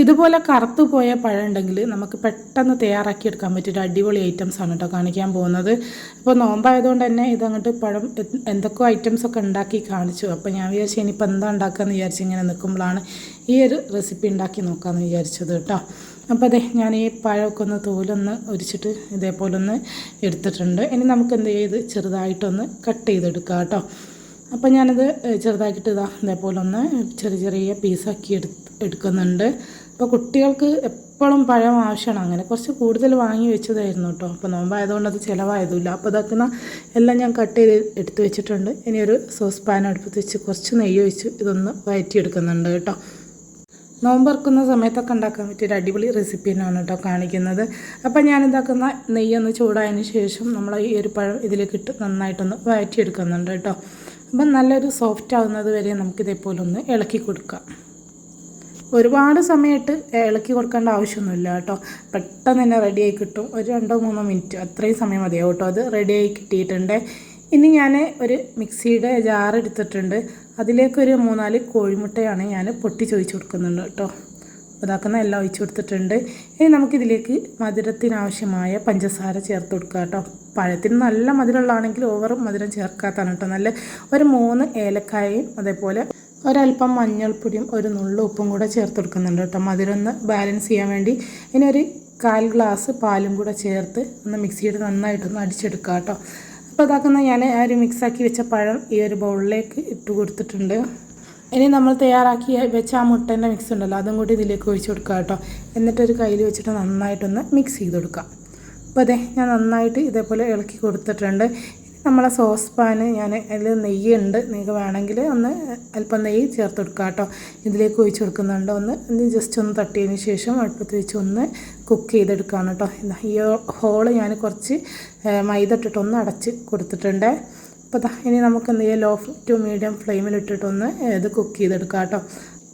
ഇതുപോലെ കറുത്തു പോയ പഴം ഉണ്ടെങ്കിൽ നമുക്ക് പെട്ടെന്ന് തയ്യാറാക്കിയെടുക്കാൻ പറ്റിയൊരു അടിപൊളി ഐറ്റംസ് ആണ് കേട്ടോ കാണിക്കാൻ പോകുന്നത്. അപ്പോൾ നോമ്പായതുകൊണ്ട് തന്നെ ഇതങ്ങോട്ട് പഴം എന്തൊക്കെയോ ഐറ്റംസൊക്കെ ഉണ്ടാക്കി കാണിച്ചു. അപ്പോൾ ഞാൻ വിചാരിച്ചു ഇനിയിപ്പോൾ എന്താ ഉണ്ടാക്കുകയെന്ന് വിചാരിച്ച് ഇങ്ങനെ നിൽക്കുമ്പോഴാണ് ഈ ഒരു റെസിപ്പി ഉണ്ടാക്കി നോക്കാമെന്ന് വിചാരിച്ചത് കേട്ടോ. അപ്പോൾ അതെ ഞാൻ ഈ പഴമൊക്കെ ഒന്ന് തോലൊന്ന് ഒരിച്ചിട്ട് ഇതേപോലെ ഒന്ന് എടുത്തിട്ടുണ്ട്. ഇനി നമുക്ക് എന്ത് ചെയ്ത് ചെറുതായിട്ടൊന്ന് കട്ട് ചെയ്തെടുക്കാം കേട്ടോ. അപ്പോൾ ഞാനത് ചെറുതാക്കിയിട്ട് ഇതേപോലെ ഒന്ന് ചെറിയ ചെറിയ പീസാക്കി എടുക്കുന്നുണ്ട്. അപ്പോൾ കുട്ടികൾക്ക് എപ്പോഴും പഴം ആവശ്യമാണ്. അങ്ങനെ കുറച്ച് കൂടുതൽ വാങ്ങി വെച്ചതായിരുന്നു കേട്ടോ. അപ്പോൾ നോമ്പായതുകൊണ്ട് അത് ചിലവായതുമില്ല. അപ്പോൾ ഇതാക്കുന്ന എല്ലാം ഞാൻ കട്ട് ചെയ്ത് എടുത്ത് വെച്ചിട്ടുണ്ട്. ഇനി ഒരു സോസ് പാൻ അടുപ്പത്ത് വെച്ച് കുറച്ച് നെയ്യ് ഒഴിച്ച് ഇതൊന്ന് വഴറ്റിയെടുക്കുന്നുണ്ട് കേട്ടോ. നോമ്പറക്കുന്ന സമയത്തൊക്കെ ഉണ്ടാക്കാൻ പറ്റിയൊരു അടിപൊളി റെസിപ്പി തന്നെയാണ് കേട്ടോ കാണിക്കുന്നത്. അപ്പോൾ ഞാനിതാക്കുന്ന നെയ്യൊന്ന് ചൂടായതിന് ശേഷം നമ്മൾ ഈ ഒരു പഴം ഇതിലേക്ക് ഇട്ട് നന്നായിട്ടൊന്ന് വഴറ്റിയെടുക്കുന്നുണ്ട് കേട്ടോ. അപ്പം നല്ലൊരു സോഫ്റ്റ് ആകുന്നത് വരെ നമുക്കിതേപോലെ ഒന്ന് ഇളക്കി കൊടുക്കാം. ഒരുപാട് സമയമായിട്ട് ഇളക്കി കൊടുക്കേണ്ട ആവശ്യമൊന്നുമില്ല കേട്ടോ. പെട്ടെന്ന് തന്നെ റെഡിയായി കിട്ടും. ഒരു 2-3 മിനിറ്റ് അത്രയും സമയം മതിയാവും കേട്ടോ. അത് റെഡിയായി കിട്ടിയിട്ടുണ്ട്. ഇനി ഞാൻ ഒരു മിക്സിയുടെ ജാർ എടുത്തിട്ടുണ്ട്. അതിലേക്കൊരു 3-4 കോഴിമുട്ടയാണ് ഞാൻ പൊട്ടിച്ചൊഴിച്ച് കൊടുക്കുന്നുണ്ട് കേട്ടോ. അതാക്കുന്ന എല്ലാം ഒഴിച്ച് കൊടുത്തിട്ടുണ്ട്. ഇനി നമുക്കിതിലേക്ക് മധുരത്തിനാവശ്യമായ പഞ്ചസാര ചേർത്ത് കൊടുക്കുക കേട്ടോ. പഴത്തിന് നല്ല മധുരമുള്ളതാണെങ്കിൽ ഓവർ മധുരം ചേർക്കാത്താണ് കേട്ടോ. നല്ല ഒരു 3 ഏലക്കായയും അതേപോലെ ഒരല്പം മഞ്ഞൾപ്പൊടിയും ഒരു നുള്ളു ഉപ്പും കൂടെ ചേർത്ത് കൊടുക്കുന്നുണ്ട് കേട്ടോ. മധുരം ഒന്ന് ബാലൻസ് ചെയ്യാൻ വേണ്ടി. ഇനി ഒരു 1/4 ഗ്ലാസ് പാലും കൂടെ ചേർത്ത് ഒന്ന് മിക്സിയുടെ നന്നായിട്ടൊന്ന് അടിച്ചെടുക്കുക കേട്ടോ. അപ്പോൾ അതാക്കുന്ന ഞാൻ ആ ഒരു മിക്സാക്കി വെച്ച പഴം ഈ ഒരു ബൗളിലേക്ക് ഇട്ട് കൊടുത്തിട്ടുണ്ട്. ഇനി നമ്മൾ തയ്യാറാക്കി വെച്ച ആ മുട്ടേൻ്റെ മിക്സ് ഉണ്ടല്ലോ അതും കൂടി ഇതിലേക്ക് ഒഴിച്ച് കൊടുക്കുക കേട്ടോ. എന്നിട്ടൊരു കയ്യിൽ വെച്ചിട്ട് നന്നായിട്ടൊന്ന് മിക്സ് ചെയ്ത് കൊടുക്കാം. അപ്പോൾ അതെ ഞാൻ നന്നായിട്ട് ഇതേപോലെ ഇളക്കി കൊടുത്തിട്ടുണ്ട്. നമ്മളെ സോസ് പാന് ഞാൻ അതിൽ നെയ്യുണ്ട്. നിങ്ങൾക്ക് വേണമെങ്കിൽ ഒന്ന് അല്പം നെയ്യ് ചേർത്ത് കൊടുക്കുക കേട്ടോ. ഇതിലേക്ക് ഒഴിച്ച് കൊടുക്കുന്നുണ്ട്. ഒന്ന് ജസ്റ്റ് ഒന്ന് തട്ടിയതിന് ശേഷം അടുപ്പത്ത് വെച്ച് ഒന്ന് കുക്ക് ചെയ്തെടുക്കുകയാണ് കേട്ടോ. ഈ ഹോള് ഞാൻ കുറച്ച് മൈദ ഇട്ടിട്ടൊന്ന് അടച്ച് കൊടുത്തിട്ടുണ്ട്. അപ്പോൾ ഇനി നമുക്ക് എന്ത് ചെയ്യാം, ലോ ടു മീഡിയം ഫ്ലെയിമിലിട്ടിട്ടൊന്ന് ഇത് കുക്ക് ചെയ്തെടുക്കാം കേട്ടോ.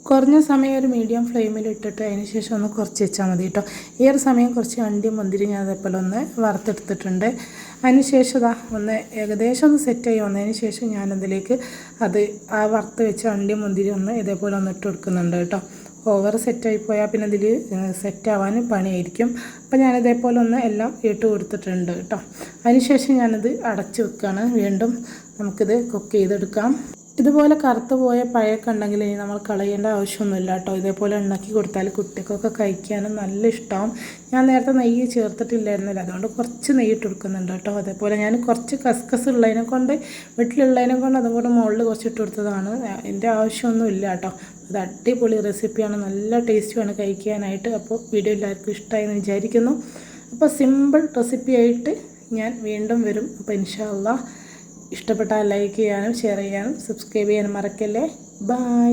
കുറഞ്ഞ സമയം ഒരു മീഡിയം ഫ്ലെയിമിൽ ഇട്ടിട്ട് അതിന് ശേഷം ഒന്ന് കുറച്ച് വെച്ചാൽ മതി കേട്ടോ. ഈ ഒരു സമയം കുറച്ച് അണ്ടിയും മുന്തിരി ഞാൻ അതേപോലെ ഒന്ന് വറുത്തെടുത്തിട്ടുണ്ട്. അതിന് ശേഷം ഒന്ന് ഏകദേശം ഒന്ന് സെറ്റായി വന്നതിന് ശേഷം ഞാനതിലേക്ക് ആ വറുത്ത് വെച്ച അണ്ടിയും മുന്തിരി ഒന്ന് ഇതേപോലെ ഒന്ന് ഇട്ട് കൊടുക്കുന്നുണ്ട് കേട്ടോ. ഓവർ സെറ്റായി പോയാൽ പിന്നെ ഇതിൽ സെറ്റാവാൻ പണിയായിരിക്കും. അപ്പോൾ ഞാനിതേപോലെ ഒന്ന് എല്ലാം ഇട്ട് കൊടുത്തിട്ടുണ്ട് കേട്ടോ. അതിന് ശേഷം ഞാനത് അടച്ച് വെക്കുകയാണ്. വീണ്ടും നമുക്കിത് കുക്ക് ചെയ്തെടുക്കാം. ഇതുപോലെ കറുത്ത് പോയ പഴമൊക്കെ ഉണ്ടെങ്കിൽ ഇനി നമ്മൾ കളയേണ്ട ആവശ്യമൊന്നുമില്ല കേട്ടോ. ഇതേപോലെ ഉണ്ടാക്കി കൊടുത്താൽ കുട്ടികൾക്കൊക്കെ കഴിക്കാനും നല്ല ഇഷ്ടമാവും. ഞാൻ നേരത്തെ നെയ്യ് ചേർത്തിട്ടില്ലായിരുന്നില്ല, അതുകൊണ്ട് കുറച്ച് നെയ്യ് ഇട്ട് കൊടുക്കുന്നുണ്ട് കേട്ടോ. അതേപോലെ ഞാൻ കുറച്ച് കസ്കസ് ഉള്ളതിനെ കൊണ്ട് വീട്ടിലുള്ളതിനെ കൊണ്ട് അതും കൂടെ മുകളിൽ കുറച്ച് ഇട്ട് കൊടുത്തതാണ്. എൻ്റെ ആവശ്യമൊന്നുമില്ല കേട്ടോ. അത് അടിപൊളി റെസിപ്പിയാണ്, നല്ല ടേസ്റ്റുമാണ് കഴിക്കാനായിട്ട്. അപ്പോൾ വീഡിയോ എല്ലാവർക്കും ഇഷ്ടമായി എന്ന് വിചാരിക്കുന്നു. അപ്പോൾ സിമ്പിൾ റെസിപ്പിയായിട്ട് ഞാൻ വീണ്ടും വരും. അപ്പോൾ ഇൻഷാ അല്ലാഹ് ഇഷ്ടപ്പെട്ടാൽ ലൈക്ക് ചെയ്യാനും ഷെയർ ചെയ്യാനും സബ്സ്ക്രൈബ് ചെയ്യാനും മറക്കല്ലേ. ബൈ.